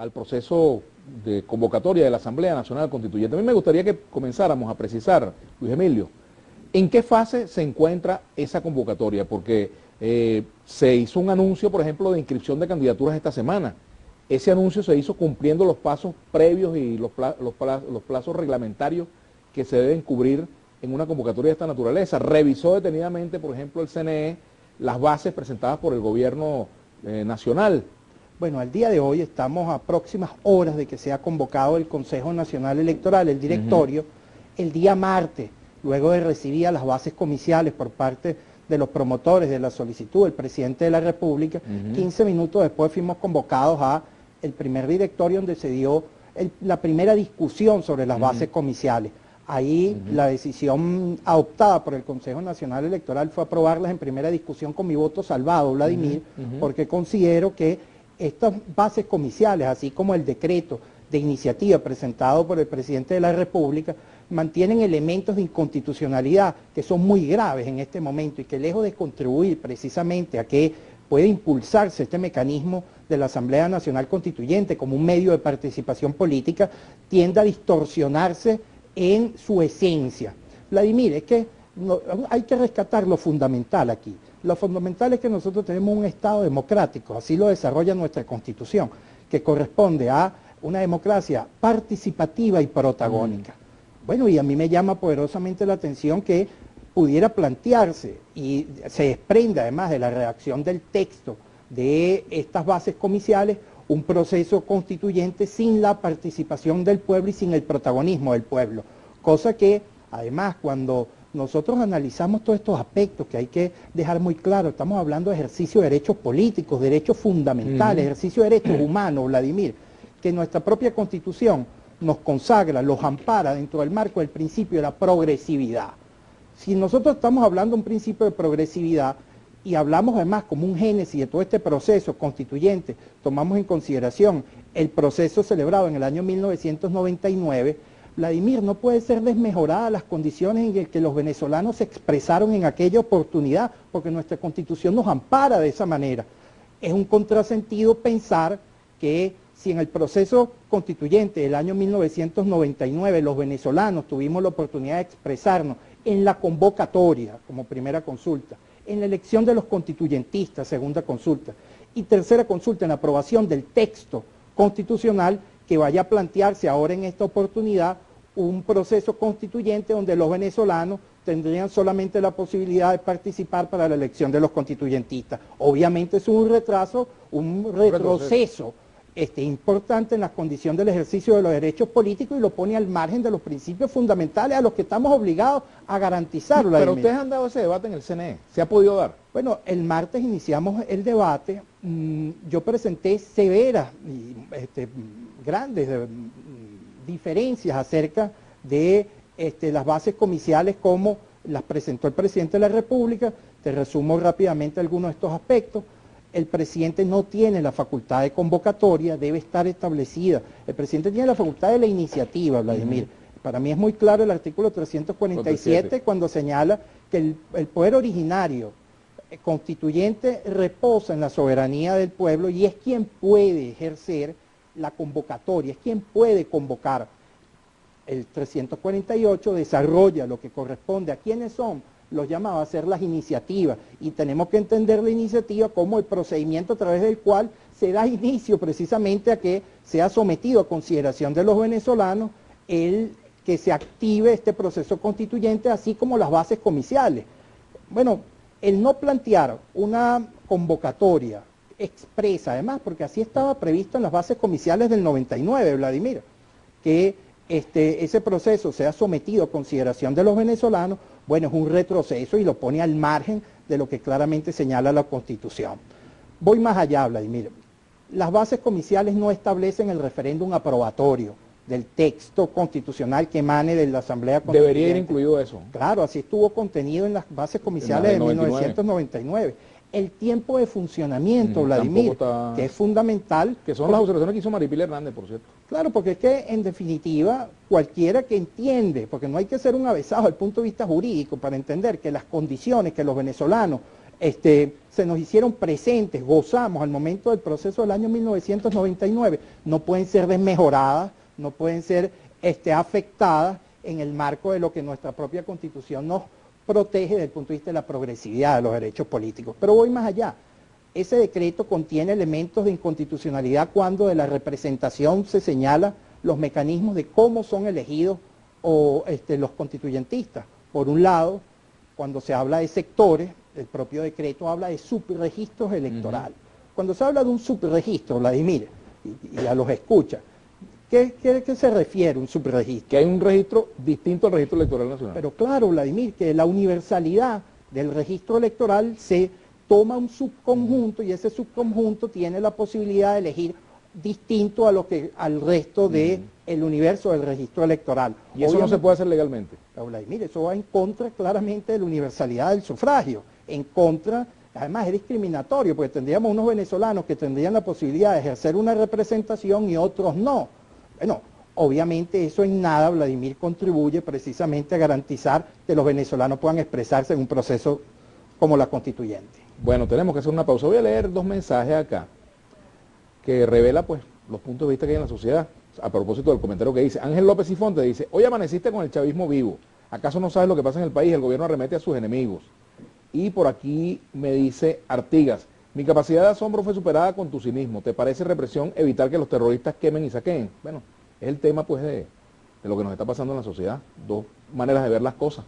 al proceso de convocatoria de la Asamblea Nacional Constituyente. A mí me gustaría que comenzáramos a precisar, Luis Emilio, ¿en qué fase se encuentra esa convocatoria? Porque se hizo un anuncio, por ejemplo, de inscripción de candidaturas esta semana. Ese anuncio se hizo cumpliendo los pasos previos y los plazos reglamentarios que se deben cubrir en una convocatoria de esta naturaleza. Revisó detenidamente, por ejemplo, el CNE, las bases presentadas por el gobierno nacional. Bueno, al día de hoy estamos a próximas horas de que sea convocado el Consejo Nacional Electoral, el directorio, el día martes, luego de recibir a las bases comiciales por parte de los promotores de la solicitud, el presidente de la República. 15 minutos después fuimos convocados a el primer directorio donde se dio la primera discusión sobre las bases comiciales. Ahí la decisión adoptada por el Consejo Nacional Electoral fue aprobarlas en primera discusión con mi voto salvado, Vladimir, porque considero que estas bases comiciales, así como el decreto de iniciativa presentado por el presidente de la República, mantienen elementos de inconstitucionalidad que son muy graves en este momento y que lejos de contribuir precisamente a que pueda impulsarse este mecanismo de la Asamblea Nacional Constituyente como un medio de participación política, tiende a distorsionarse en su esencia. Vladimir, es que hay que rescatar lo fundamental aquí. Lo fundamental es que nosotros tenemos un Estado democrático, así lo desarrolla nuestra Constitución, que corresponde a una democracia participativa y protagónica. Bueno, y a mí me llama poderosamente la atención que pudiera plantearse, y se desprende además de la redacción del texto de estas bases comiciales, un proceso constituyente sin la participación del pueblo y sin el protagonismo del pueblo. Cosa que, además, cuando nosotros analizamos todos estos aspectos que hay que dejar muy claro, estamos hablando de ejercicio de derechos políticos, derechos fundamentales, ejercicio de derechos humanos, Vladimir, que nuestra propia Constitución nos consagra, los ampara dentro del marco del principio de la progresividad. Si nosotros estamos hablando de un principio de progresividad y hablamos además como un génesis de todo este proceso constituyente, tomamos en consideración el proceso celebrado en el año 1999, Vladimir, no puede ser desmejorada las condiciones en que los venezolanos se expresaron en aquella oportunidad, porque nuestra Constitución nos ampara de esa manera. Es un contrasentido pensar que si en el proceso constituyente del año 1999 los venezolanos tuvimos la oportunidad de expresarnos en la convocatoria como primera consulta, en la elección de los constituyentistas, segunda consulta, y tercera consulta en la aprobación del texto constitucional, que vaya a plantearse ahora en esta oportunidad un proceso constituyente donde los venezolanos tendrían solamente la posibilidad de participar para la elección de los constituyentistas. Obviamente es un retraso, un retroceso importante en la condición del ejercicio de los derechos políticos y lo pone al margen de los principios fundamentales a los que estamos obligados a garantizar. Pero ustedes han dado ese debate en el CNE, ¿se ha podido dar? Bueno, el martes iniciamos el debate, yo presenté severas y grandes diferencias acerca de las bases comiciales como las presentó el presidente de la República. Te resumo rápidamente algunos de estos aspectos. El presidente no tiene la facultad de convocatoria, debe estar establecida. El presidente tiene la facultad de la iniciativa, Vladimir. Para mí es muy claro el artículo 347 cuando señala que el poder originario constituyente reposa en la soberanía del pueblo y es quien puede ejercer la convocatoria, es quien puede convocar. El 348 desarrolla lo que corresponde a quienes son los llamados a hacer las iniciativas, y tenemos que entender la iniciativa como el procedimiento a través del cual se da inicio precisamente a que sea sometido a consideración de los venezolanos el que se active este proceso constituyente, así como las bases comiciales. Bueno, el no plantear una convocatoria expresa, además, porque así estaba previsto en las bases comiciales del 99, Vladimir, que ese proceso sea sometido a consideración de los venezolanos, bueno, es un retroceso y lo pone al margen de lo que claramente señala la Constitución. Voy más allá, Vladimir. Las bases comiciales no establecen el referéndum aprobatorio del texto constitucional que emane de la Asamblea Constituyente. Debería ir incluido eso. Claro, así estuvo contenido en las bases comiciales de 1999. El tiempo de funcionamiento, Vladimir, que es fundamental. Que son las observaciones que hizo Maripili Hernández, por cierto. Claro, porque es que en definitiva cualquiera que entiende, porque no hay que ser un avesado desde el punto de vista jurídico para entender que las condiciones que los venezolanos se nos hicieron presentes, gozamos al momento del proceso del año 1999, no pueden ser desmejoradas, no pueden ser afectadas en el marco de lo que nuestra propia Constitución nos protege desde el punto de vista de la progresividad de los derechos políticos. Pero voy más allá. Ese decreto contiene elementos de inconstitucionalidad cuando de la representación se señala los mecanismos de cómo son elegidos los constituyentistas. Por un lado, cuando se habla de sectores, el propio decreto habla de subregistros electorales. Cuando se habla de un subregistro, Vladimir, y a los escucha, ¿qué se refiere un subregistro? Que hay un registro distinto al registro electoral nacional. Pero claro, Vladimir, que la universalidad del registro electoral se toma un subconjunto y ese subconjunto tiene la posibilidad de elegir distinto a lo que al resto del universo del registro electoral. Y eso no se puede hacer legalmente. Vladimir, eso va en contra claramente de la universalidad del sufragio, en contra, además es discriminatorio, porque tendríamos unos venezolanos que tendrían la posibilidad de ejercer una representación y otros no. Bueno, obviamente eso en nada, Vladimir, contribuye precisamente a garantizar que los venezolanos puedan expresarse en un proceso como la constituyente. Bueno, tenemos que hacer una pausa. Voy a leer dos mensajes acá que revela pues los puntos de vista que hay en la sociedad. A propósito del comentario que dice, Ángel López Sifonte dice, hoy amaneciste con el chavismo vivo. ¿Acaso no sabes lo que pasa en el país? El gobierno arremete a sus enemigos. Y por aquí me dice Artigas, mi capacidad de asombro fue superada con tu cinismo. ¿Te parece represión evitar que los terroristas quemen y saqueen? Bueno, es el tema pues de lo que nos está pasando en la sociedad. Dos maneras de ver las cosas.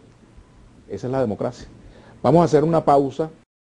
Esa es la democracia. Vamos a hacer una pausa